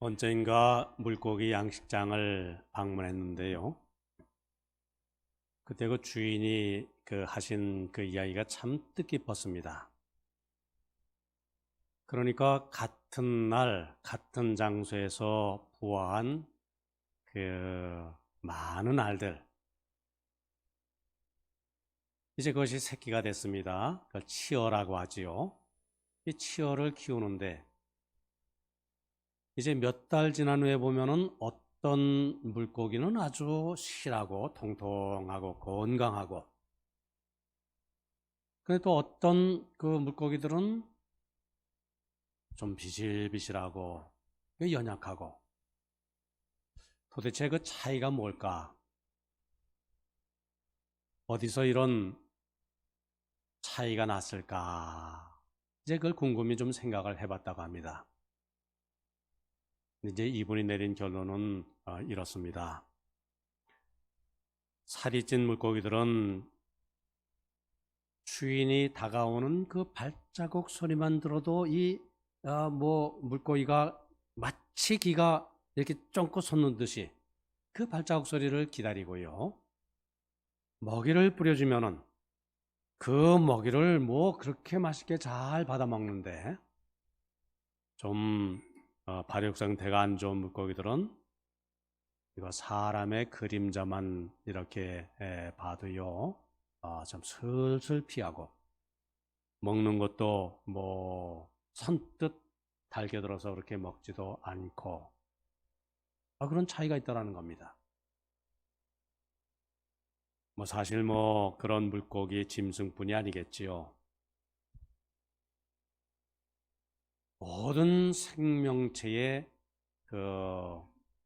언젠가 물고기 양식장을 방문했는데요. 그때 그 주인이 하신 그 이야기가 참 뜻깊었습니다. 그러니까 같은 날, 같은 장소에서 부화한 많은 알들, 이제 그것이 새끼가 됐습니다. 그걸 치어라고 하지요. 이 치어를 키우는데 이제 몇 달 지난 후에 보면은 어떤 물고기는 아주 실하고 통통하고 건강하고, 근데 또 어떤 그 물고기들은 좀 비실비실하고 연약하고, 도대체 그 차이가 뭘까? 어디서 이런 차이가 났을까? 이제 그걸 곰곰이 좀 생각을 해봤다고 합니다. 이제 이분이 내린 결론은 이렇습니다. 살이 찐 물고기들은 주인이 다가오는 그 발자국 소리만 들어도 물고기가 마치 기가 이렇게 쫑긋 솟는 듯이 그 발자국 소리를 기다리고요. 먹이를 뿌려주면은 그 먹이를 그렇게 맛있게 잘 받아 먹는데, 좀 발육 상태가 안 좋은 물고기들은 이거 사람의 그림자만 이렇게 봐도요, 좀 슬슬 피하고, 먹는 것도 선뜻 달겨들어서 그렇게 먹지도 않고, 그런 차이가 있다라는 겁니다. 사실 그런 물고기 짐승뿐이 아니겠지요. 모든 생명체의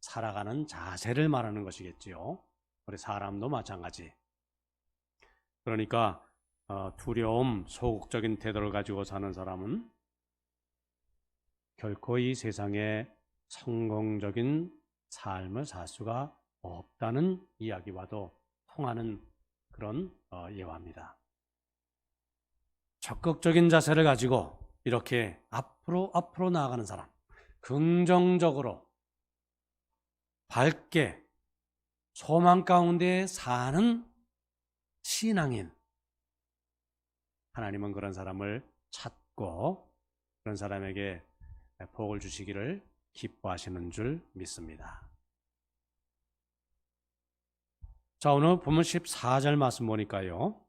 살아가는 자세를 말하는 것이겠지요. 우리 사람도 마찬가지. 그러니까 두려움, 소극적인 태도를 가지고 사는 사람은 결코 이 세상에 성공적인 삶을 살 수가 없다는 이야기와도 통하는 그런 예화입니다. 적극적인 자세를 가지고 이렇게 앞으로 나아가는 사람, 긍정적으로 밝게 소망 가운데 사는 신앙인, 하나님은 그런 사람을 찾고 그런 사람에게 복을 주시기를 기뻐하시는 줄 믿습니다. 자, 오늘 본문 14절 말씀 보니까요,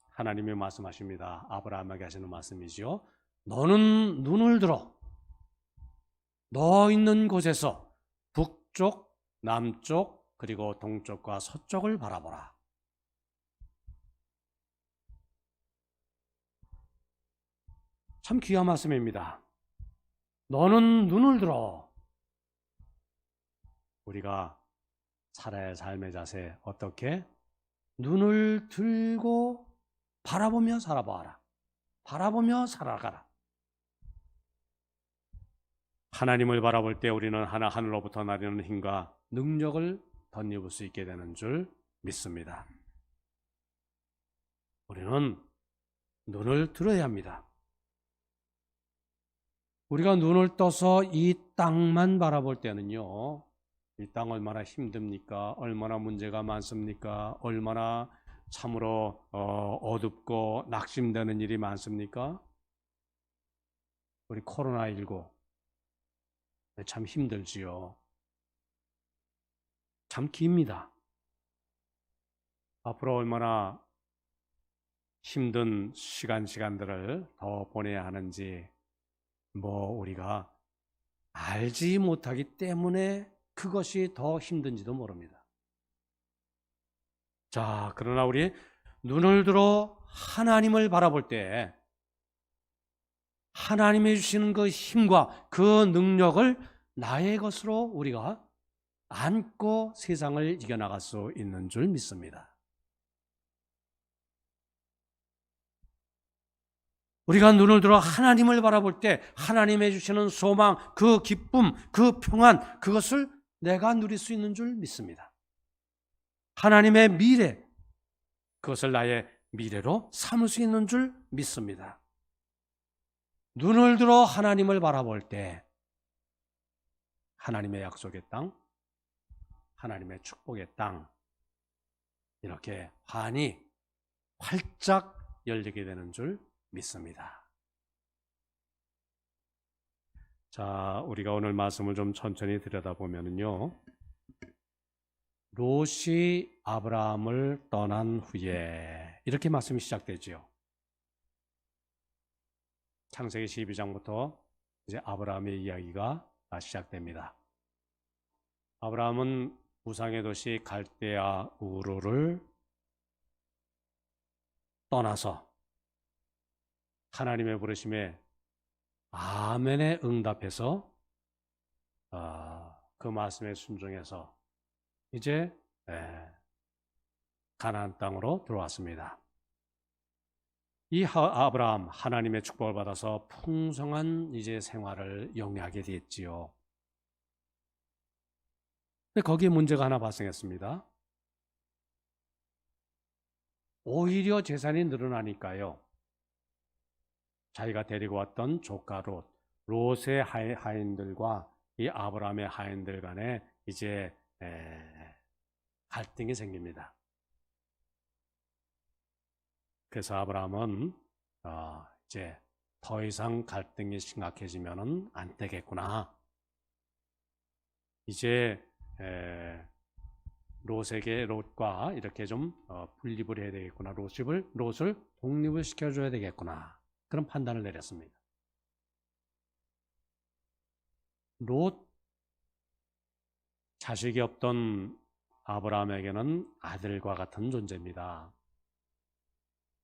하나님이 말씀하십니다. 아브라함에게 하시는 말씀이죠. 너는 눈을 들어 너 있는 곳에서 북쪽, 남쪽, 그리고 동쪽과 서쪽을 바라보라. 참 귀한 말씀입니다. 너는 눈을 들어. 우리가 살아야 할 삶의 자세, 어떻게? 눈을 들고 바라보며 살아봐라. 바라보며 살아가라. 하나님을 바라볼 때 우리는 하늘로부터 나르는 힘과 능력을 덧입을 수 있게 되는 줄 믿습니다. 우리는 눈을 들어야 합니다. 우리가 눈을 떠서 이 땅만 바라볼 때는요, 이 땅 얼마나 힘듭니까? 얼마나 문제가 많습니까? 얼마나 참으로 어둡고 낙심되는 일이 많습니까? 우리 코로나19 참 힘들지요. 참 깁니다. 앞으로 얼마나 힘든 시간들을 더 보내야 하는지 우리가 알지 못하기 때문에 그것이 더 힘든지도 모릅니다. 자, 그러나 우리 눈을 들어 하나님을 바라볼 때 하나님이 주시는 그 힘과 그 능력을 나의 것으로 우리가 안고 세상을 이겨나갈 수 있는 줄 믿습니다. 우리가 눈을 들어 하나님을 바라볼 때 하나님이 주시는 소망, 그 기쁨, 그 평안, 그것을 내가 누릴 수 있는 줄 믿습니다. 하나님의 미래, 그것을 나의 미래로 삼을 수 있는 줄 믿습니다. 눈을 들어 하나님을 바라볼 때 하나님의 약속의 땅, 하나님의 축복의 땅, 이렇게 환히 활짝 열리게 되는 줄 믿습니다. 자, 우리가 오늘 말씀을 좀 천천히 들여다보면요, 롯이 아브라함을 떠난 후에 이렇게 말씀이 시작되지요. 창세기 12장부터 이제 아브라함의 이야기가 시작됩니다. 아브라함은 우상의 도시 갈대아 우르를 떠나서 하나님의 부르심에 아멘에 응답해서 그 말씀에 순종해서 이제 가나안 땅으로 들어왔습니다. 이 아브라함, 하나님의 축복을 받아서 풍성한 이제 생활을 영위하게 됐지요. 근데 거기에 문제가 하나 발생했습니다. 오히려 재산이 늘어나니까요, 자기가 데리고 왔던 조카 롯의 하인들과 이 아브라함의 하인들 간에 이제 갈등이 생깁니다. 그래서 아브라함은 이제 더 이상 갈등이 심각해지면은 안 되겠구나. 이제 롯과 이렇게 좀 분립을 해야 되겠구나. 롯을 독립을 시켜줘야 되겠구나. 그런 판단을 내렸습니다. 롯 자식이 없던 아브라함에게는 아들과 같은 존재입니다.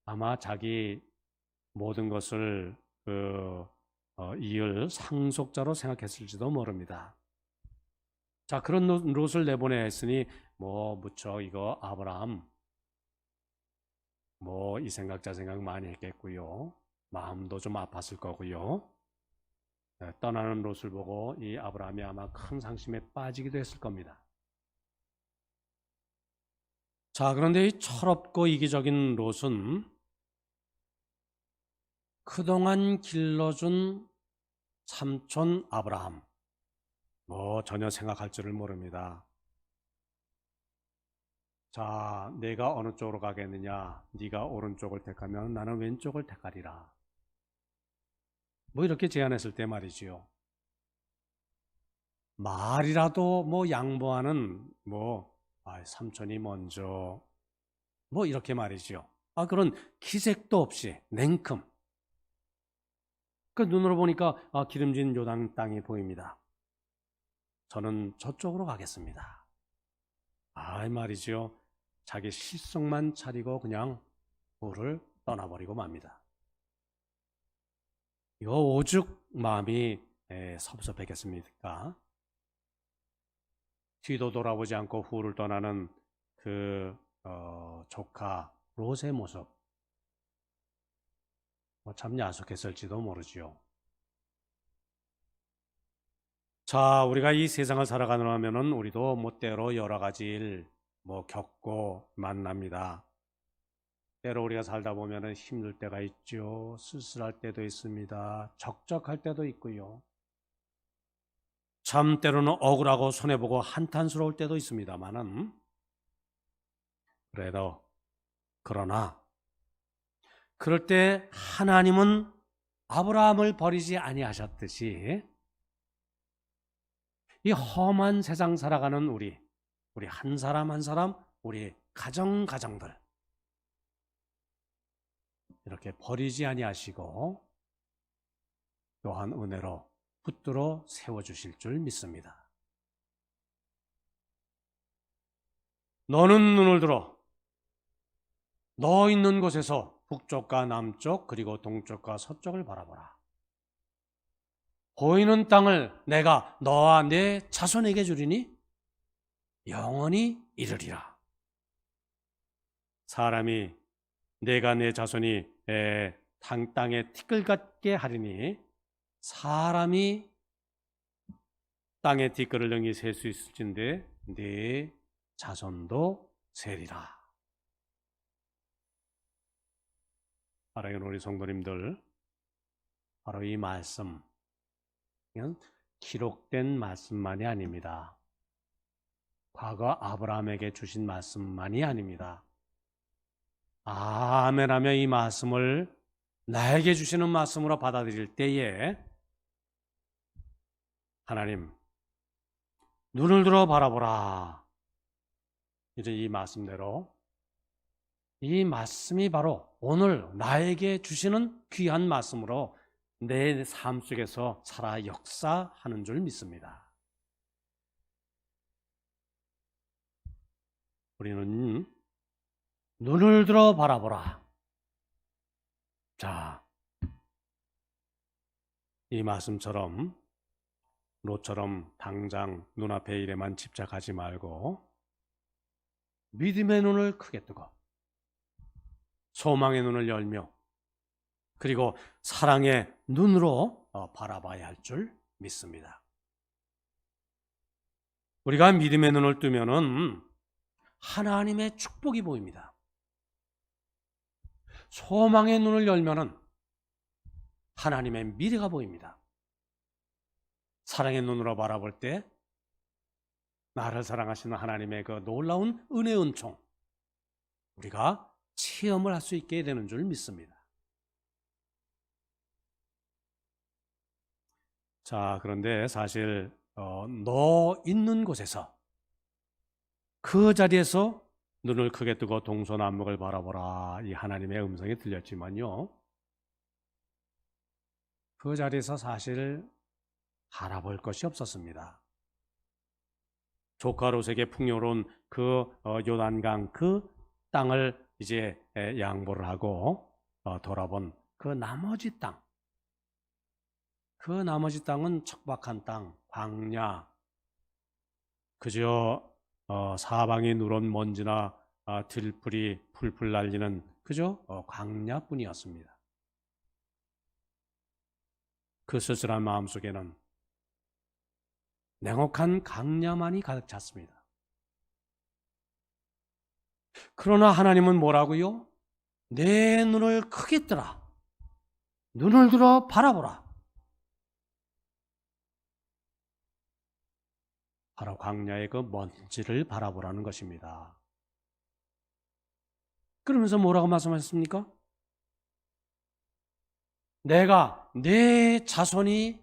아마 자기 모든 것을 이을 상속자로 생각했을지도 모릅니다. 자, 그런 롯을 내보내야 했으니 무척 이거 아브라함 이 생각 저 생각 많이 했겠고요. 마음도 좀 아팠을 거고요. 떠나는 롯을 보고 이 아브라함이 아마 큰 상심에 빠지기도 했을 겁니다. 자, 그런데 이 철없고 이기적인 롯은 그동안 길러준 삼촌 아브라함 전혀 생각할 줄을 모릅니다. 자, 내가 어느 쪽으로 가겠느냐? 네가 오른쪽을 택하면 나는 왼쪽을 택하리라. 이렇게 제안했을 때 말이지요. 말이라도 양보하는 삼촌이 먼저 이렇게 말이지요. 그런 기색도 없이 냉큼. 그 눈으로 보니까 기름진 요단 땅이 보입니다. 저는 저쪽으로 가겠습니다. 이 말이죠. 자기 실속만 차리고 그냥 우를 떠나버리고 맙니다. 이거 오죽 마음이 섭섭했겠습니까? 뒤도 돌아보지 않고 후를 떠나는 그 조카 롯의 모습 참 야속했을지도 모르지요. 자, 우리가 이 세상을 살아가려면은 우리도 때로 여러 가지 일 겪고 만납니다. 때로 우리가 살다 보면은 힘들 때가 있죠. 쓸쓸할 때도 있습니다. 적적할 때도 있고요. 참 때로는 억울하고 손해보고 한탄스러울 때도 있습니다만은 그러나 그럴 때 하나님은 아브라함을 버리지 아니하셨듯이 이 험한 세상 살아가는 우리 한 사람 한 사람, 우리 가정들 이렇게 버리지 아니하시고 또한 은혜로 붙들어 세워주실 줄 믿습니다. 너는 눈을 들어 너 있는 곳에서 북쪽과 남쪽 그리고 동쪽과 서쪽을 바라보라. 보이는 땅을 내가 너와 내 자손에게 주리니 영원히 이르리라. 사람이 내가 내 자손이 땅에 티끌 같게 하리니 사람이 땅에 티끌을 능히 셀 수 있을진데 네 자손도 세리라. 사랑하는 우리 성도님들, 바로 이 말씀 기록된 말씀만이 아닙니다. 과거 아브라함에게 주신 말씀만이 아닙니다. 아멘하며 이 말씀을 나에게 주시는 말씀으로 받아들일 때에 하나님 눈을 들어 바라보라. 이제 이 말씀대로 이 말씀이 바로 오늘 나에게 주시는 귀한 말씀으로 내 삶 속에서 살아 역사하는 줄 믿습니다. 우리는 눈을 들어 바라보라. 자, 이 말씀처럼 롯처럼 당장 눈앞의 일에만 집착하지 말고 믿음의 눈을 크게 뜨고 소망의 눈을 열며 그리고 사랑의 눈으로 바라봐야 할 줄 믿습니다. 우리가 믿음의 눈을 뜨면은 하나님의 축복이 보입니다. 소망의 눈을 열면은 하나님의 미래가 보입니다. 사랑의 눈으로 바라볼 때 나를 사랑하시는 하나님의 그 놀라운 은혜 은총 우리가 체험을 할 수 있게 되는 줄 믿습니다. 자, 그런데 사실 너 있는 곳에서 그 자리에서 눈을 크게 뜨고 동서남북을 바라보라 이 하나님의 음성이 들렸지만요, 그 자리에서 사실 바라볼 것이 없었습니다. 조카 롯에게 풍요로운 그 요단강 그 땅을 이제 양보를 하고 돌아본 그 나머지 땅, 그 나머지 땅은 척박한 땅, 광야, 그저 사방이 누런 먼지나 들풀이 풀풀 날리는 그저 광야뿐이었습니다. 그 쓸쓸한 마음속에는 냉혹한 강야만이 가득 찼습니다. 그러나 하나님은 뭐라고요? 내 눈을 크게 뜨라. 눈을 들어 바라보라. 바로 광야의 그 먼지를 바라보라는 것입니다. 그러면서 뭐라고 말씀하셨습니까? 내가 내 자손이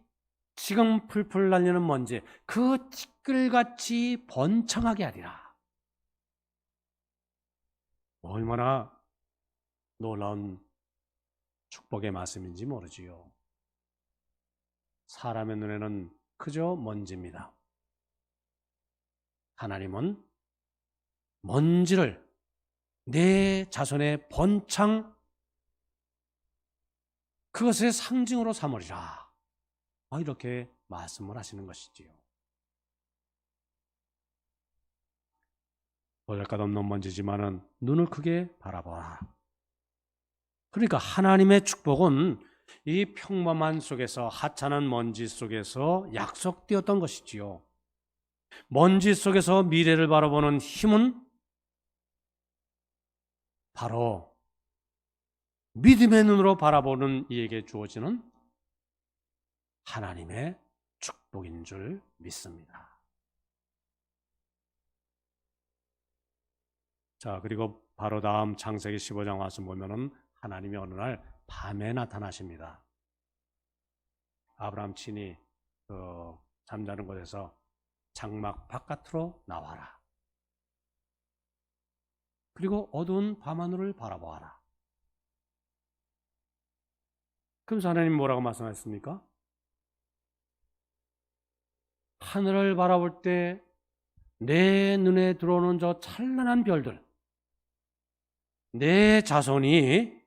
지금 풀풀 날리는 먼지 그 티끌같이 번창하게 하리라. 얼마나 놀라운 축복의 말씀인지 모르지요. 사람의 눈에는 그저 먼지입니다. 하나님은 먼지를 내 자손의 번창 그것의 상징으로 삼으리라. 이렇게 말씀을 하시는 것이지요. 보잘것없는 먼지지만은 눈을 크게 바라보라. 그러니까 하나님의 축복은 이 평범한 속에서 하찮은 먼지 속에서 약속되었던 것이지요. 먼지 속에서 미래를 바라보는 힘은 바로 믿음의 눈으로 바라보는 이에게 주어지는 하나님의 축복인 줄 믿습니다. 자, 그리고 바로 다음 창세기 15장 와서 보면은 하나님이 어느 날 밤에 나타나십니다. 아브라함 친히 잠자는 곳에서 장막 바깥으로 나와라. 그리고 어두운 밤하늘을 바라보아라. 그러면서 하나님 뭐라고 말씀하셨습니까? 하늘을 바라볼 때 내 눈에 들어오는 저 찬란한 별들, 내 자손이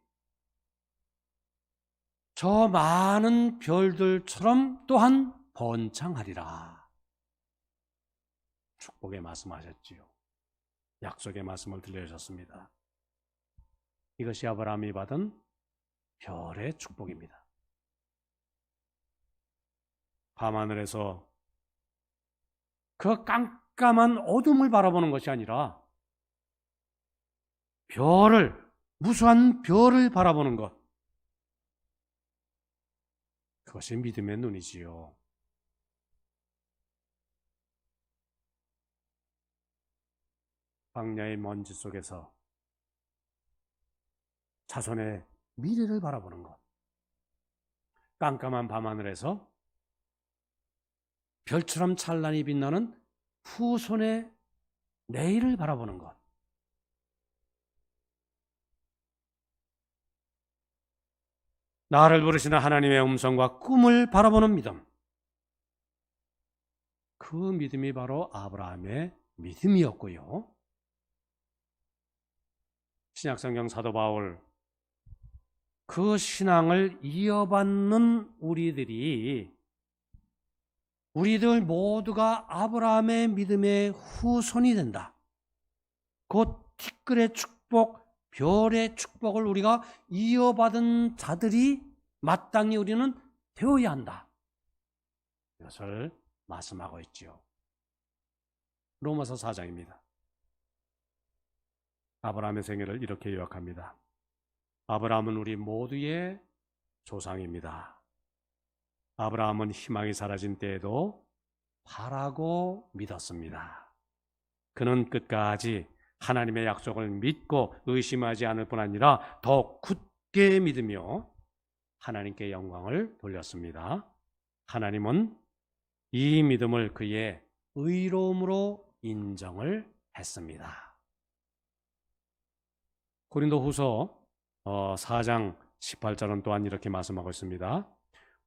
저 많은 별들처럼 또한 번창하리라. 축복의 말씀하셨지요. 약속의 말씀을 들려주셨습니다. 이것이 아브라함이 받은 별의 축복입니다. 밤하늘에서 그 깜깜한 어둠을 바라보는 것이 아니라 별을, 무수한 별을 바라보는 것, 그것이 믿음의 눈이지요. 광야의 먼지 속에서 자손의 미래를 바라보는 것, 깜깜한 밤하늘에서 별처럼 찬란히 빛나는 후손의 내일을 바라보는 것, 나를 부르시는 하나님의 음성과 꿈을 바라보는 믿음, 그 믿음이 바로 아브라함의 믿음이었고요. 신약성경 사도 바울, 그 신앙을 이어받는 우리들 모두가 아브라함의 믿음의 후손이 된다. 곧 티끌의 축복, 별의 축복을 우리가 이어받은 자들이 마땅히 우리는 되어야 한다. 이것을 말씀하고 있지요. 로마서 4장입니다. 아브라함의 생애를 이렇게 요약합니다. 아브라함은 우리 모두의 조상입니다. 아브라함은 희망이 사라진 때에도 바라고 믿었습니다. 그는 끝까지 하나님의 약속을 믿고 의심하지 않을 뿐 아니라 더 굳게 믿으며 하나님께 영광을 돌렸습니다. 하나님은 이 믿음을 그의 의로움으로 인정을 했습니다. 고린도후서 4장 18절은 또한 이렇게 말씀하고 있습니다.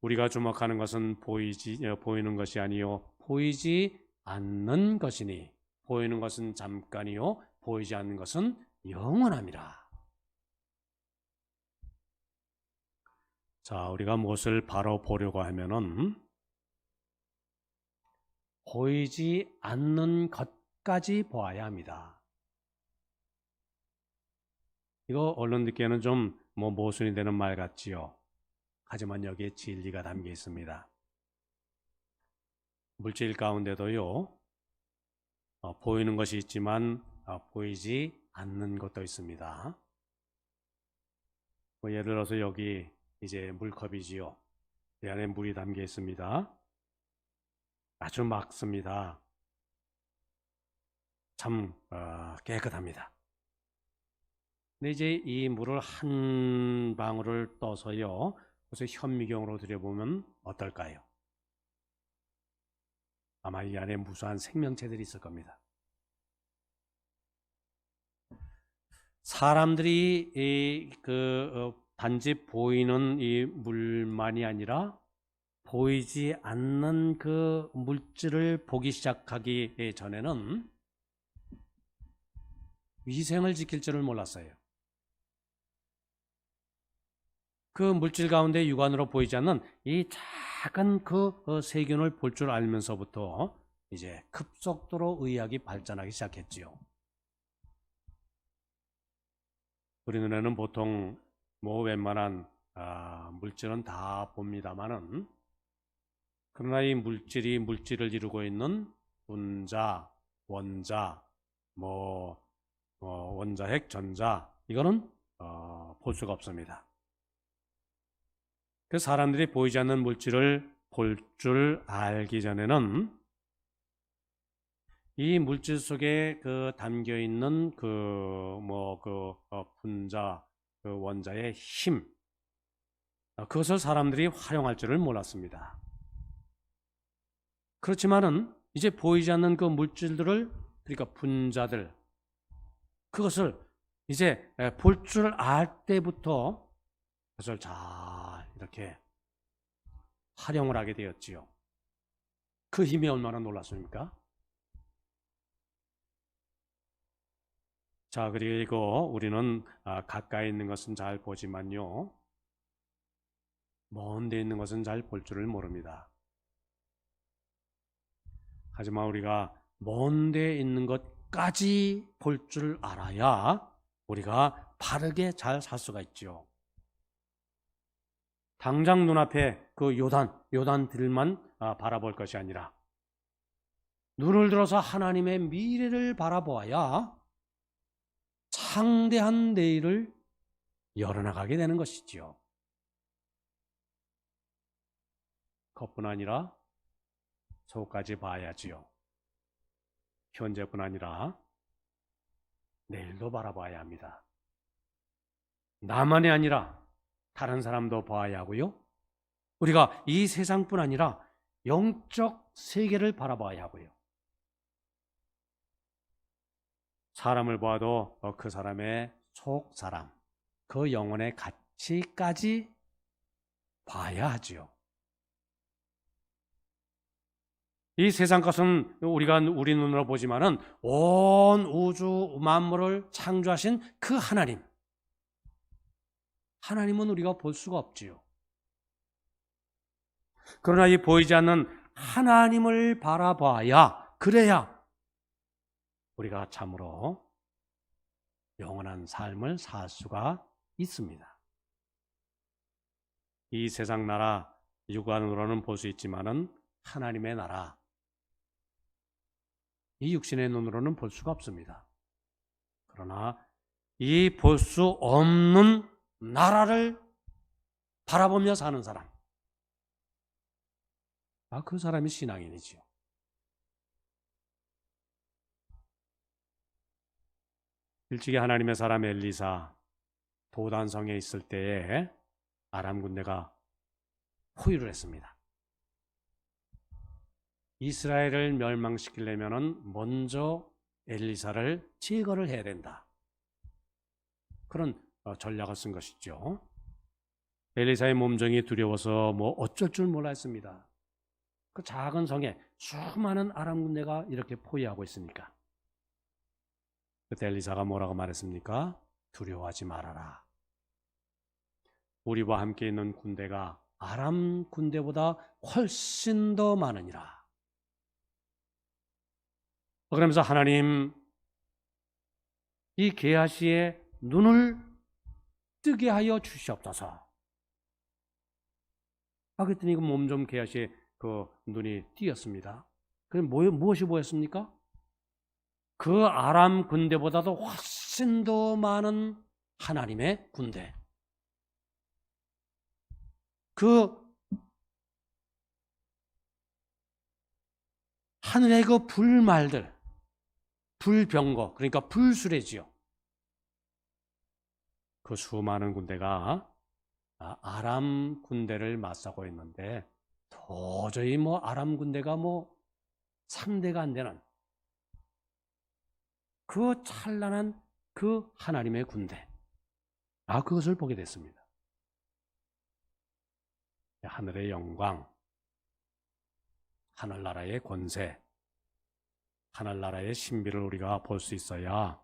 우리가 주목하는 것은 보이는 것이 아니요 보이지 않는 것이니 보이는 것은 잠깐이요 보이지 않는 것은 영원함이라. 자, 우리가 무엇을 바로 보려고 하면은 보이지 않는 것까지 보아야 합니다. 이거 언론 듣기에는 좀 모순이 되는 말 같지요. 하지만 여기에 진리가 담겨 있습니다. 물질 가운데도요, 보이는 것이 있지만 보이지 않는 것도 있습니다. 예를 들어서 여기 이제 물컵이지요. 이 안에 물이 담겨 있습니다. 아주 맑습니다. 참 깨끗합니다. 근데 이제 이 물을 한 방울을 떠서요, 그래서 현미경으로 들여보면 어떨까요? 아마 이 안에 무수한 생명체들이 있을 겁니다. 사람들이 단지 보이는 이 물만이 아니라 보이지 않는 그 물질을 보기 시작하기 전에는 위생을 지킬 줄을 몰랐어요. 그 물질 가운데 육안으로 보이지 않는 이 작은 그 세균을 볼 줄 알면서부터 이제 급속도로 의학이 발전하기 시작했지요. 우리 눈에는 보통 웬만한 물질은 다 봅니다만은, 그러나 이 물질이 물질을 이루고 있는 분자, 원자, 원자핵, 전자, 이거는 볼 수가 없습니다. 그 사람들이 보이지 않는 물질을 볼 줄 알기 전에는 이 물질 속에 담겨 있는 분자, 원자의 힘, 그것을 사람들이 활용할 줄을 몰랐습니다. 그렇지만은 이제 보이지 않는 그 물질들을, 그러니까 분자들, 그것을 이제 볼 줄 알 때부터 그것을 잘 이렇게 활용을 하게 되었지요. 그 힘이 얼마나 놀랐습니까? 자, 그리고 우리는 가까이 있는 것은 잘 보지만요, 먼 데 있는 것은 잘 볼 줄을 모릅니다. 하지만 우리가 먼 데 있는 것까지 볼 줄 알아야 우리가 바르게 잘 살 수가 있죠. 당장 눈앞에 그 요단들만 바라볼 것이 아니라 눈을 들어서 하나님의 미래를 바라보아야 창대한 내일을 열어나가게 되는 것이지요. 겉뿐 아니라 속까지 봐야지요. 현재뿐 아니라 내일도 바라봐야 합니다. 나만이 아니라 다른 사람도 봐야 하고요. 우리가 이 세상뿐 아니라 영적 세계를 바라봐야 하고요. 사람을 봐도 그 사람의 속 사람, 그 영혼의 가치까지 봐야 하지요. 이 세상 것은 우리가 우리 눈으로 보지만은 온 우주 만물을 창조하신 그 하나님은 우리가 볼 수가 없지요. 그러나 이 보이지 않는 하나님을 바라봐야, 그래야 우리가 참으로 영원한 삶을 살 수가 있습니다. 이 세상 나라 육안으로는 볼 수 있지만은 하나님의 나라, 이 육신의 눈으로는 볼 수가 없습니다. 그러나 이 볼 수 없는 나라를 바라보며 사는 사람, 그 사람이 신앙인이지요. 일찍이 하나님의 사람 엘리사 도단성에 있을 때에 아람 군대가 포위를 했습니다. 이스라엘을 멸망시키려면 먼저 엘리사를 제거를 해야 된다. 그런 전략을 쓴 것이죠. 엘리사의 몸종이 두려워서 어쩔 줄 몰랐습니다. 그 작은 성에 수많은 아람 군대가 이렇게 포위하고 있으니까. 그때 엘리사가 뭐라고 말했습니까? 두려워하지 말아라. 우리와 함께 있는 군대가 아람 군대보다 훨씬 더 많으니라. 그러면서 하나님, 이 게하시의 눈을 뜨게 하여 주시옵소서. 그랬더니 그 몸좀 게하시의 그 눈이 띄었습니다. 그럼 무엇이 보였습니까? 그 아람 군대보다도 훨씬 더 많은 하나님의 군대. 그 하늘의 그 불말들, 불병거, 그러니까 불수레지요. 그 수많은 군대가 아람 군대를 맞서고 있는데 도저히 아람 군대가 상대가 안 되는 그 찬란한 그 하나님의 군대. 그것을 보게 됐습니다. 하늘의 영광, 하늘나라의 권세, 하늘나라의 신비를 우리가 볼 수 있어야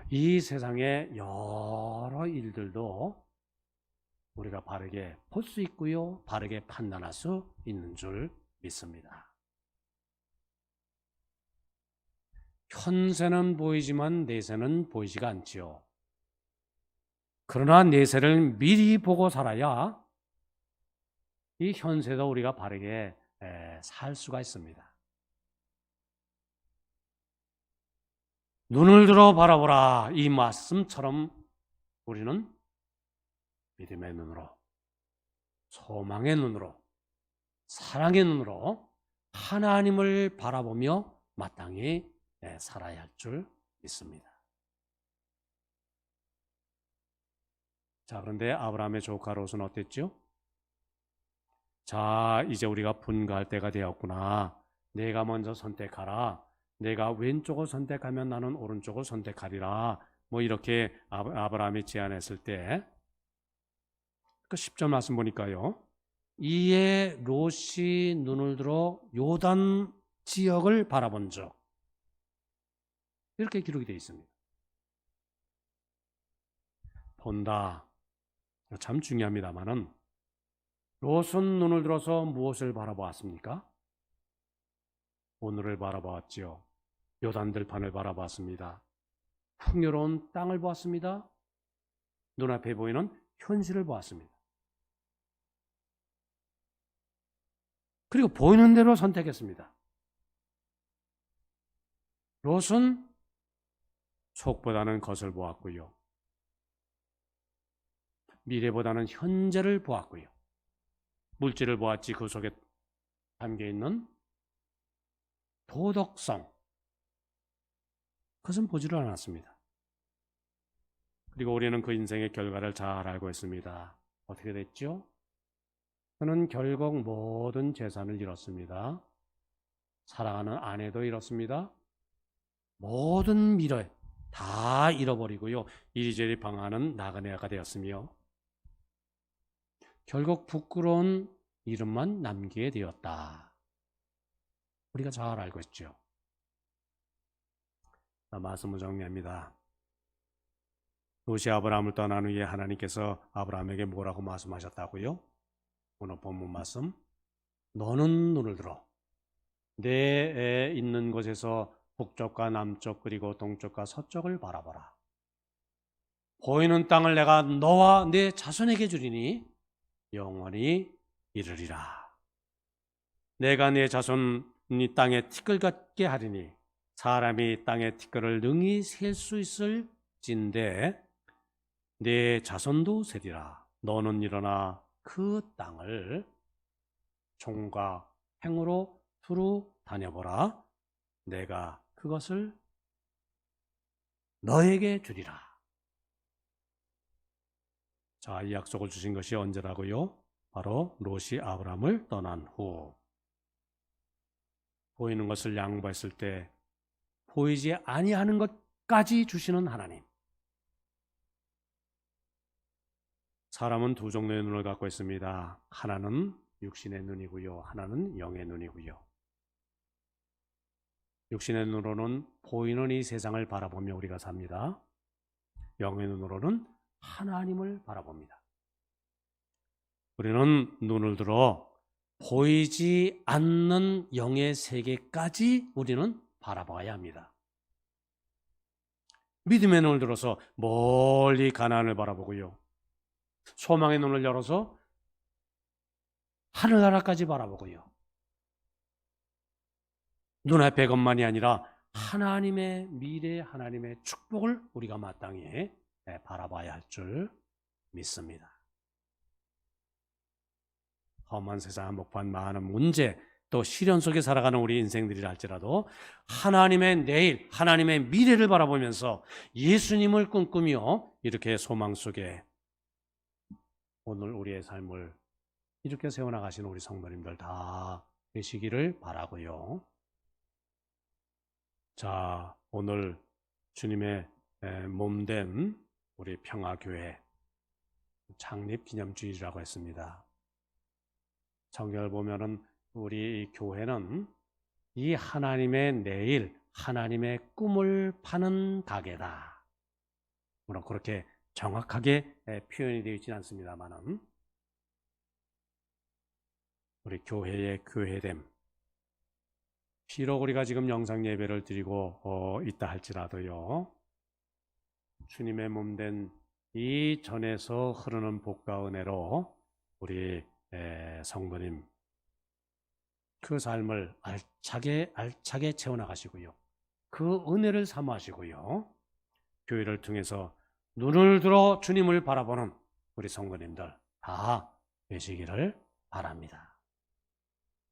이 세상의 여러 일들도 우리가 바르게 볼 수 있고요, 바르게 판단할 수 있는 줄 믿습니다. 현세는 보이지만 내세는 보이지가 않지요. 그러나 내세를 미리 보고 살아야 이 현세도 우리가 바르게 살 수가 있습니다. 눈을 들어 바라보라, 이 말씀처럼 우리는 믿음의 눈으로, 소망의 눈으로, 사랑의 눈으로 하나님을 바라보며 마땅히 살아야 할 줄 믿습니다. 자, 그런데 아브라함의 조카 롯은 어땠죠? 자, 이제 우리가 분가할 때가 되었구나. 내가 먼저 선택하라. 내가 왼쪽을 선택하면 나는 오른쪽을 선택하리라. 이렇게 아브라함이 제안했을 때 그 10절 말씀 보니까요. 이에 롯이 눈을 들어 요단 지역을 바라본 적, 이렇게 기록이 되어 있습니다. 본다. 참 중요합니다만은 롯은 눈을 들어서 무엇을 바라보았습니까? 오늘을 바라보았지요. 요단들판을 바라봤습니다. 풍요로운 땅을 보았습니다. 눈앞에 보이는 현실을 보았습니다. 그리고 보이는 대로 선택했습니다. 롯은 속보다는 겉을 보았고요. 미래보다는 현재를 보았고요. 물질을 보았지 그 속에 담겨있는 도덕성, 그것은 보지를 않았습니다. 그리고 우리는 그 인생의 결과를 잘 알고 있습니다. 어떻게 됐죠? 그는 결국 모든 재산을 잃었습니다. 사랑하는 아내도 잃었습니다. 모든 미래 다 잃어버리고요. 이리저리 방황하는 나그네가 되었으며 결국 부끄러운 이름만 남기게 되었다. 우리가 잘 알고 있죠. 말씀을 정리합니다. 롯이 아브라함을 떠난 후에 하나님께서 아브라함에게 뭐라고 말씀하셨다고요? 오늘 본문 말씀, 너는 눈을 들어 내 있는 곳에서 북쪽과 남쪽 그리고 동쪽과 서쪽을 바라보라. 보이는 땅을 내가 너와 내 자손에게 주리니 영원히 이르리라. 내가 내 자손이 땅에 티끌 같게 하리니 사람이 땅의 티끌을 능히 셀 수 있을진데 내 자손도 세리라. 너는 일어나 그 땅을 종과 행으로 두루 다녀보라. 내가 그것을 너에게 주리라. 자, 이 약속을 주신 것이 언제라고요? 바로 롯이 아브라함을 떠난 후. 보이는 것을 양보했을 때 보이지 아니하는 것까지 주시는 하나님. 사람은 두 종류의 눈을 갖고 있습니다. 하나는 육신의 눈이고요. 하나는 영의 눈이고요. 육신의 눈으로는 보이는 이 세상을 바라보며 우리가 삽니다. 영의 눈으로는 하나님을 바라봅니다. 우리는 눈을 들어 보이지 않는 영의 세계까지 우리는 바라봐야 합니다. 믿음의 눈을 들어서 멀리 가나안을 바라보고요. 소망의 눈을 열어서 하늘나라까지 바라보고요. 눈앞의 것만이 아니라 하나님의 미래, 하나님의 축복을 우리가 마땅히 바라봐야 할 줄 믿습니다. 험한 세상 한복판 많은 문제 또 시련 속에 살아가는 우리 인생들이라 할지라도 하나님의 내일, 하나님의 미래를 바라보면서 예수님을 꿈꾸며 이렇게 소망 속에 오늘 우리의 삶을 이렇게 세워나가신 우리 성도님들 다 되시기를 바라고요. 자, 오늘 주님의 몸된 우리 평화교회 창립기념주일이라고 했습니다. 성경을 보면은 우리 교회는 이 하나님의 내일, 하나님의 꿈을 파는 가게다. 물론 그렇게 정확하게 표현이 되어 있지는 않습니다만은 우리 교회의 교회됨. 비록 우리가 지금 영상 예배를 드리고 있다 할지라도요. 주님의 몸된 이 전에서 흐르는 복과 은혜로 우리 성도님 그 삶을 알차게 채워나가시고요. 그 은혜를 사모하시고요. 교회를 통해서 눈을 들어 주님을 바라보는 우리 성도님들 다 되시기를 바랍니다.